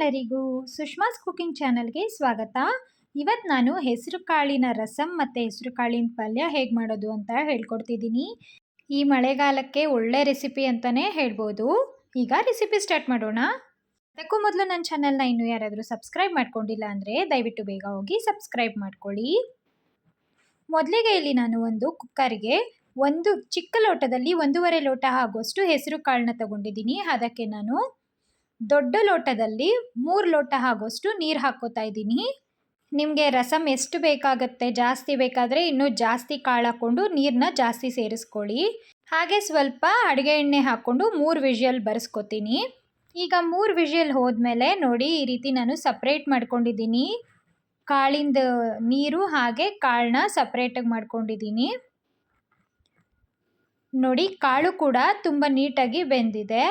ಎಲ್ಲರಿಗೂ ಸುಷ್ಮಾಸ್ ಕುಕಿಂಗ್ ಚಾನಲ್ಗೆ ಸ್ವಾಗತ. ಇವತ್ತು ನಾನು ಹೆಸರು ಕಾಳಿನ ರಸಮ್ ಮತ್ತು ಹೆಸರು ಕಾಳಿನ ಪಲ್ಯ ಹೇಗೆ ಮಾಡೋದು ಅಂತ ಹೇಳ್ಕೊಡ್ತಿದ್ದೀನಿ. ಈ ಮಳೆಗಾಲಕ್ಕೆ ಒಳ್ಳೆ ರೆಸಿಪಿ ಅಂತಲೇ ಹೇಳ್ಬೋದು. ಈಗ ರೆಸಿಪಿ ಸ್ಟಾರ್ಟ್ ಮಾಡೋಣ. ಅದಕ್ಕೂ ಮೊದಲು ನನ್ನ ಚಾನಲ್ನ ಇನ್ನೂ ಯಾರಾದರೂ ಸಬ್ಸ್ಕ್ರೈಬ್ ಮಾಡ್ಕೊಂಡಿಲ್ಲ ಅಂದರೆ ದಯವಿಟ್ಟು ಬೇಗ ಹೋಗಿ ಸಬ್ಸ್ಕ್ರೈಬ್ ಮಾಡ್ಕೊಳ್ಳಿ. ಮೊದಲಿಗೆ ಇಲ್ಲಿ ನಾನು ಒಂದು ಕುಕ್ಕರ್ಗೆ ಒಂದು ಚಿಕ್ಕ ಲೋಟದಲ್ಲಿ 1.5 ಲೋಟ ಆಗುವಷ್ಟು ಹೆಸರು ಕಾಳನ್ನ ತಗೊಂಡಿದ್ದೀನಿ. ಅದಕ್ಕೆ ನಾನು ದೊಡ್ಡ ಲೋಟದಲ್ಲಿ 3 ಲೋಟ ಆಗುವಷ್ಟು ನೀರು ಹಾಕ್ಕೋತಾ ಇದ್ದೀನಿ. ನಿಮಗೆ ರಸಮ್ ಎಷ್ಟು ಬೇಕಾಗುತ್ತೆ, ಜಾಸ್ತಿ ಬೇಕಾದರೆ ಇನ್ನೂ ಜಾಸ್ತಿ ಕಾಳು ಹಾಕ್ಕೊಂಡು ನೀರನ್ನ ಜಾಸ್ತಿ ಸೇರಿಸ್ಕೊಳ್ಳಿ. ಹಾಗೆ ಸ್ವಲ್ಪ ಅಡುಗೆ ಎಣ್ಣೆ ಹಾಕ್ಕೊಂಡು 3 ವಿಷಲ್ ಬರೆಸ್ಕೊತೀನಿ. ಈಗ 3 ವಿಷಲ್ ಹೋದ್ಮೇಲೆ ನೋಡಿ, ಈ ರೀತಿ ನಾನು ಸಪ್ರೇಟ್ ಮಾಡ್ಕೊಂಡಿದ್ದೀನಿ. ಕಾಳಿಂದ ನೀರು ಹಾಗೆ ಕಾಳನ್ನ ಸಪ್ರೇಟಾಗಿ ಮಾಡ್ಕೊಂಡಿದ್ದೀನಿ. ನೋಡಿ, ಕಾಳು ಕೂಡ ತುಂಬ ನೀಟಾಗಿ ಬೆಂದಿದೆ.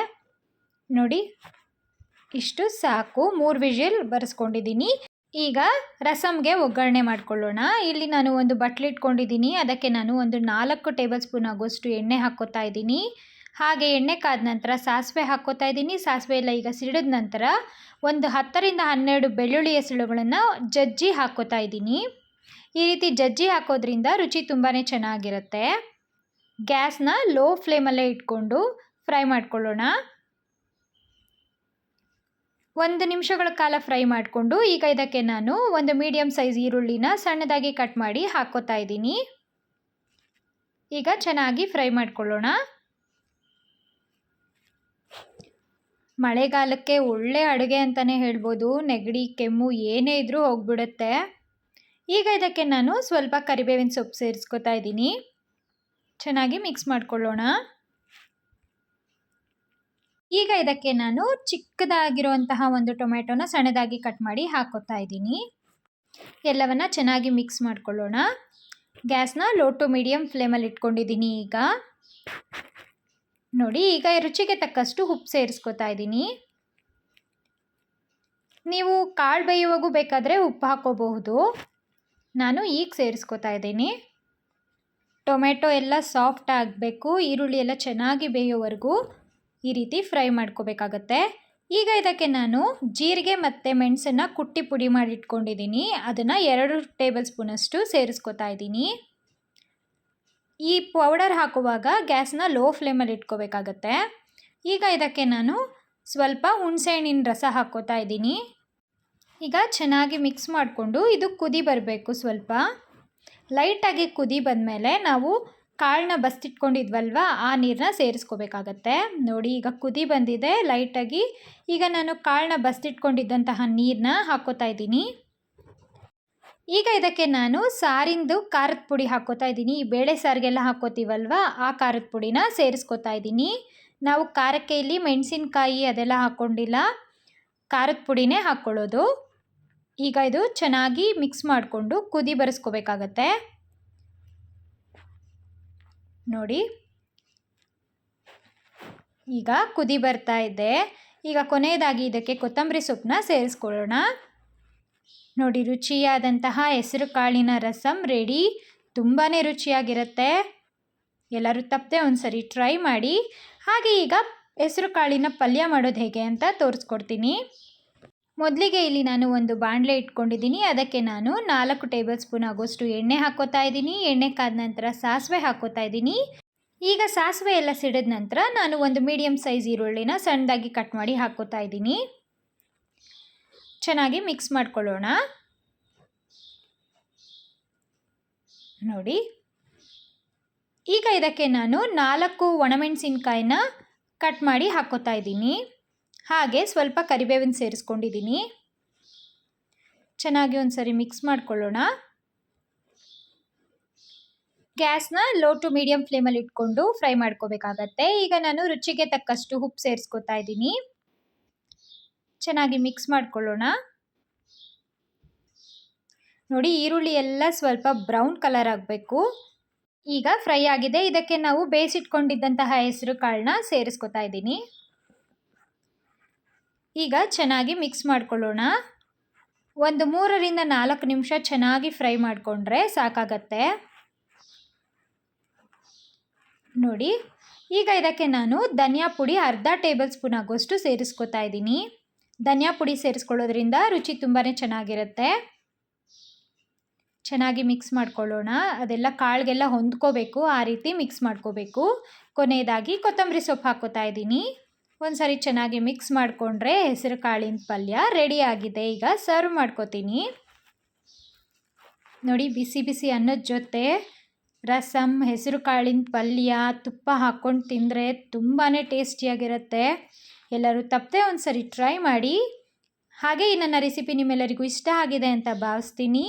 ನೋಡಿ, ಇಷ್ಟು ಸಾಕು. 3 ವಿಷಲ್ ಬರೆಸ್ಕೊಂಡಿದ್ದೀನಿ. ಈಗ ರಸಮ್ಗೆ ಒಗ್ಗರಣೆ ಮಾಡ್ಕೊಳ್ಳೋಣ. ಇಲ್ಲಿ ನಾನು ಒಂದು ಬಟ್ಲು ಇಟ್ಕೊಂಡಿದ್ದೀನಿ. ಅದಕ್ಕೆ ನಾನು ಒಂದು 4 ಟೇಬಲ್ ಸ್ಪೂನ್ ಆಗೋಷ್ಟು ಎಣ್ಣೆ ಹಾಕ್ಕೋತಾ ಇದ್ದೀನಿ. ಹಾಗೆ ಎಣ್ಣೆ ಕಾದ ನಂತರ ಸಾಸಿವೆ ಹಾಕ್ಕೋತಾ ಇದ್ದೀನಿ. ಸಾಸಿವೆ ಎಲ್ಲ ಈಗ ಸಿಡಿದ ನಂತರ ಒಂದು 10 ರಿಂದ 12 ಬೆಳ್ಳುಳ್ಳಿ ಎಸಳುಗಳನ್ನು ಜಜ್ಜಿ ಹಾಕ್ಕೋತಾ ಇದ್ದೀನಿ. ಈ ರೀತಿ ಜಜ್ಜಿ ಹಾಕೋದ್ರಿಂದ ರುಚಿ ತುಂಬಾ ಚೆನ್ನಾಗಿರುತ್ತೆ. ಗ್ಯಾಸ್ನ ಲೋ ಫ್ಲೇಮಲ್ಲೇ ಇಟ್ಕೊಂಡು ಫ್ರೈ ಮಾಡ್ಕೊಳ್ಳೋಣ. 1 ನಿಮಿಷಗಳ ಕಾಲ ಫ್ರೈ ಮಾಡಿಕೊಂಡು ಈಗ ಇದಕ್ಕೆ ನಾನು ಒಂದು ಮೀಡಿಯಮ್ ಸೈಜ್ ಈರುಳ್ಳಿನ ಸಣ್ಣದಾಗಿ ಕಟ್ ಮಾಡಿ ಹಾಕ್ಕೋತಾ ಇದ್ದೀನಿ. ಈಗ ಚೆನ್ನಾಗಿ ಫ್ರೈ ಮಾಡ್ಕೊಳ್ಳೋಣ. ಮಳೆಗಾಲಕ್ಕೆ ಒಳ್ಳೆ ಅಡುಗೆ ಅಂತಲೇ ಹೇಳ್ಬೋದು. ನೆಗಡಿ ಕೆಮ್ಮು ಏನೇ ಇದ್ರೂ ಹೋಗ್ಬಿಡುತ್ತೆ. ಈಗ ಇದಕ್ಕೆ ನಾನು ಸ್ವಲ್ಪ ಕರಿಬೇವಿನ ಸೊಪ್ಪು ಸೇರಿಸ್ಕೊತಾ ಇದ್ದೀನಿ. ಚೆನ್ನಾಗಿ ಮಿಕ್ಸ್ ಮಾಡ್ಕೊಳ್ಳೋಣ. ಈಗ ಇದಕ್ಕೆ ನಾನು ಚಿಕ್ಕದಾಗಿರುವಂತಹ ಒಂದು ಟೊಮೆಟೊನ ಸಣ್ಣದಾಗಿ ಕಟ್ ಮಾಡಿ ಹಾಕ್ಕೋತಾ ಇದ್ದೀನಿ. ಎಲ್ಲವನ್ನ ಚೆನ್ನಾಗಿ ಮಿಕ್ಸ್ ಮಾಡ್ಕೊಳ್ಳೋಣ. ಗ್ಯಾಸ್ನ ಲೋ ಟು ಮೀಡಿಯಮ್ ಫ್ಲೇಮಲ್ಲಿ ಇಟ್ಕೊಂಡಿದ್ದೀನಿ. ಈಗ ನೋಡಿ, ಈಗ ರುಚಿಗೆ ತಕ್ಕಷ್ಟು ಉಪ್ಪು ಸೇರಿಸ್ಕೊತಾ ಇದ್ದೀನಿ. ನೀವು ಕಾಳು ಬೇಯುವಾಗೂ ಬೇಕಾದರೆ ಉಪ್ಪು ಹಾಕ್ಕೋಬಹುದು. ನಾನು ಈಗ ಸೇರಿಸ್ಕೊತಾ ಇದ್ದೀನಿ. ಟೊಮೆಟೊ ಎಲ್ಲ ಸಾಫ್ಟ್ ಆಗಬೇಕು. ಈರುಳ್ಳಿ ಎಲ್ಲ ಚೆನ್ನಾಗಿ ಬೇಯೋವರೆಗೂ ಈ ರೀತಿ ಫ್ರೈ ಮಾಡ್ಕೋಬೇಕಾಗತ್ತೆ. ಈಗ ಇದಕ್ಕೆ ನಾನು ಜೀರಿಗೆ ಮತ್ತು ಮೆಣಸನ್ನು ಕುಟ್ಟಿ ಪುಡಿ ಮಾಡಿ ಇಟ್ಕೊಂಡಿದ್ದೀನಿ. ಅದನ್ನು 2 ಟೇಬಲ್ ಸ್ಪೂನಷ್ಟು ಸೇರಿಸ್ಕೊತಾ ಇದ್ದೀನಿ. ಈ ಪೌಡರ್ ಹಾಕುವಾಗ ಗ್ಯಾಸ್ನ ಲೋ ಫ್ಲೇಮಲ್ಲಿ ಇಟ್ಕೋಬೇಕಾಗತ್ತೆ. ಈಗ ಇದಕ್ಕೆ ನಾನು ಸ್ವಲ್ಪ ಹುಣಸೆಹಣ್ಣಿನ ರಸ ಹಾಕ್ಕೋತಾ ಇದ್ದೀನಿ. ಈಗ ಚೆನ್ನಾಗಿ ಮಿಕ್ಸ್ ಮಾಡಿಕೊಂಡು ಇದು ಕುದಿ ಬರಬೇಕು. ಸ್ವಲ್ಪ ಲೈಟಾಗಿ ಕುದಿ ಬಂದಮೇಲೆ ನಾವು ಕಾಳನ್ನ ಬಸ್ತಿಟ್ಕೊಂಡಿದ್ವಲ್ವ, ಆ ನೀರನ್ನ ಸೇರಿಸ್ಕೋಬೇಕಾಗತ್ತೆ. ನೋಡಿ, ಈಗ ಕುದಿ ಬಂದಿದೆ ಲೈಟಾಗಿ. ಈಗ ನಾನು ಕಾಳನ್ನ ಬಸ್ತಿಟ್ಕೊಂಡಿದ್ದಂತಹ ನೀರನ್ನ ಹಾಕ್ಕೋತಾ ಇದ್ದೀನಿ. ಈಗ ಇದಕ್ಕೆ ನಾನು ಸಾರಿಂದು ಖಾರದ ಪುಡಿ ಹಾಕ್ಕೋತಾ ಇದ್ದೀನಿ. ಈ ಬೇಳೆ ಸಾರಿಗೆಲ್ಲ ಹಾಕ್ಕೋತೀವಲ್ವ, ಆ ಖಾರದ ಪುಡಿನ ಸೇರಿಸ್ಕೋತಾ ಇದ್ದೀನಿ. ನಾವು ಖಾರಕ್ಕೆ ಇಲ್ಲಿ ಮೆಣಸಿನ್ಕಾಯಿ ಅದೆಲ್ಲ ಹಾಕ್ಕೊಂಡಿಲ್ಲ, ಖಾರದ ಪುಡಿನೇ ಹಾಕ್ಕೊಳ್ಳೋದು. ಈಗ ಇದು ಚೆನ್ನಾಗಿ ಮಿಕ್ಸ್ ಮಾಡಿಕೊಂಡು ಕುದಿ ಬರೆಸ್ಕೋಬೇಕಾಗತ್ತೆ. ನೋಡಿ, ಈಗ ಕುದಿ ಬರ್ತಾ ಇದೆ. ಈಗ ಕೊನೆಯದಾಗಿ ಇದಕ್ಕೆ ಕೊತ್ತಂಬರಿ ಸೊಪ್ಪನ್ನ ಸೇರಿಸ್ಕೊಳ್ಳೋಣ. ನೋಡಿ, ರುಚಿಯಾದಂತಹ ಹೆಸರು ಕಾಳಿನ ರಸಮ್ ರೆಡಿ. ತುಂಬಾ ರುಚಿಯಾಗಿರುತ್ತೆ. ಎಲ್ಲರೂ ತಪ್ಪದೆ ಒಂದ್ಸರಿ ಟ್ರೈ ಮಾಡಿ. ಹಾಗೆ ಈಗ ಹೆಸರು ಕಾಳಿನ ಪಲ್ಯ ಮಾಡೋದು ಹೇಗೆ ಅಂತ ತೋರಿಸ್ಕೊಡ್ತೀನಿ. ಮೊದಲಿಗೆ ಇಲ್ಲಿ ನಾನು ಒಂದು ಬಾಣಲೆ ಇಟ್ಕೊಂಡಿದ್ದೀನಿ. ಅದಕ್ಕೆ ನಾನು 4 ಟೇಬಲ್ ಸ್ಪೂನ್ ಆಗೋಷ್ಟು ಎಣ್ಣೆ ಹಾಕ್ಕೋತಾ ಇದ್ದೀನಿ. ಎಣ್ಣೆ ಕಾದ ನಂತರ ಸಾಸಿವೆ ಹಾಕ್ಕೋತಾ ಇದ್ದೀನಿ. ಈಗ ಸಾಸಿವೆ ಎಲ್ಲ ಸಿಡಿದ ನಂತರ ನಾನು ಒಂದು ಮೀಡಿಯಮ್ ಸೈಜ್ ಈರುಳ್ಳಿನ ಸಣ್ಣದಾಗಿ ಕಟ್ ಮಾಡಿ ಹಾಕ್ಕೋತಾ ಇದ್ದೀನಿ. ಚೆನ್ನಾಗಿ ಮಿಕ್ಸ್ ಮಾಡ್ಕೊಳ್ಳೋಣ. ನೋಡಿ, ಈಗ ಇದಕ್ಕೆ ನಾನು 4 ಒಣಮೆಣಸಿನ್ಕಾಯಿನ ಕಟ್ ಮಾಡಿ ಹಾಕ್ಕೋತಾ ಇದ್ದೀನಿ. ಹಾಗೆ ಸ್ವಲ್ಪ ಕರಿಬೇವಿನ ಸೇರಿಸ್ಕೊಂಡಿದ್ದೀನಿ. ಚೆನ್ನಾಗಿ ಒಂದ್ಸರಿ ಮಿಕ್ಸ್ ಮಾಡ್ಕೊಳ್ಳೋಣ. ಗ್ಯಾಸ್ನ ಲೋ ಟು ಮೀಡಿಯಮ್ ಫ್ಲೇಮಲ್ಲಿ ಇಟ್ಕೊಂಡು ಫ್ರೈ ಮಾಡ್ಕೋಬೇಕಾಗತ್ತೆ. ಈಗ ನಾನು ರುಚಿಗೆ ತಕ್ಕಷ್ಟು ಉಪ್ಪು ಸೇರಿಸ್ಕೊತಾ ಇದ್ದೀನಿ. ಚೆನ್ನಾಗಿ ಮಿಕ್ಸ್ ಮಾಡ್ಕೊಳ್ಳೋಣ. ನೋಡಿ, ಈರುಳ್ಳಿ ಎಲ್ಲ ಸ್ವಲ್ಪ ಬ್ರೌನ್ ಕಲರ್ ಆಗಬೇಕು. ಈಗ ಫ್ರೈ ಆಗಿದೆ. ಇದಕ್ಕೆ ನಾವು ಬೇಯಿಸಿಟ್ಕೊಂಡಿದ್ದಂತಹ ಹೆಸರು ಕಾಳನ್ನ ಸೇರಿಸ್ಕೊತಾ ಇದ್ದೀನಿ. ಈಗ ಚೆನ್ನಾಗಿ ಮಿಕ್ಸ್ ಮಾಡ್ಕೊಳ್ಳೋಣ. ಒಂದು 3 ರಿಂದ 4 ನಿಮಿಷ ಚೆನ್ನಾಗಿ ಫ್ರೈ ಮಾಡಿಕೊಂಡ್ರೆ ಸಾಕಾಗತ್ತೆ. ನೋಡಿ, ಈಗ ಇದಕ್ಕೆ ನಾನು ಧನಿಯಾ ಪುಡಿ ಅರ್ಧ ಟೇಬಲ್ ಸ್ಪೂನ್ ಆಗೋಷ್ಟು ಸೇರಿಸ್ಕೊತಾ ಇದ್ದೀನಿ. ಧನಿಯಾ ಪುಡಿ ಸೇರಿಸ್ಕೊಳ್ಳೋದ್ರಿಂದ ರುಚಿ ತುಂಬಾ ಚೆನ್ನಾಗಿರುತ್ತೆ. ಚೆನ್ನಾಗಿ ಮಿಕ್ಸ್ ಮಾಡ್ಕೊಳ್ಳೋಣ. ಅದೆಲ್ಲ ಕಾಳಿಗೆಲ್ಲ ಹೊಂದ್ಕೋಬೇಕು, ಆ ರೀತಿ ಮಿಕ್ಸ್ ಮಾಡ್ಕೋಬೇಕು. ಕೊನೆಯದಾಗಿ ಕೊತ್ತಂಬರಿ ಸೊಪ್ಪು ಹಾಕ್ಕೋತಾ ಇದ್ದೀನಿ. ಒಂದು ಸಾರಿ ಚೆನ್ನಾಗಿ ಮಿಕ್ಸ್ ಮಾಡಿಕೊಂಡ್ರೆ ಹೆಸರು ಕಾಳಿನ ಪಲ್ಯ ರೆಡಿ ಆಗಿದೆ. ಈಗ ಸರ್ವ್ ಮಾಡ್ಕೋತೀನಿ. ನೋಡಿ, ಬಿಸಿ ಬಿಸಿ ಅನ್ನದ ಜೊತೆ ರಸಮ್, ಹೆಸರು ಕಾಳಿನ ಪಲ್ಯ, ತುಪ್ಪ ಹಾಕ್ಕೊಂಡು ತಿಂದರೆ ತುಂಬಾ ಟೇಸ್ಟಿಯಾಗಿರುತ್ತೆ. ಎಲ್ಲರೂ ತಪ್ಪದೆ ಒಂದು ಸರಿ ಟ್ರೈ ಮಾಡಿ. ಹಾಗೆ ಈ ನನ್ನ ರೆಸಿಪಿ ನಿಮ್ಮೆಲ್ಲರಿಗೂ ಇಷ್ಟ ಆಗಿದೆ ಅಂತ ಭಾವಿಸ್ತೀನಿ.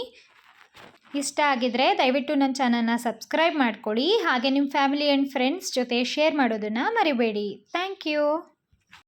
ಇಷ್ಟ ಆಗಿದರೆ ದಯವಿಟ್ಟು ನನ್ನ ಚಾನಲ್ನ ಸಬ್ಸ್ಕ್ರೈಬ್ ಮಾಡ್ಕೊಳ್ಳಿ. ಹಾಗೆ ನಿಮ್ಮ ಫ್ಯಾಮಿಲಿ ಆ್ಯಂಡ್ ಫ್ರೆಂಡ್ಸ್ ಜೊತೆ ಶೇರ್ ಮಾಡೋದನ್ನು ಮರಿಬೇಡಿ. Thank you.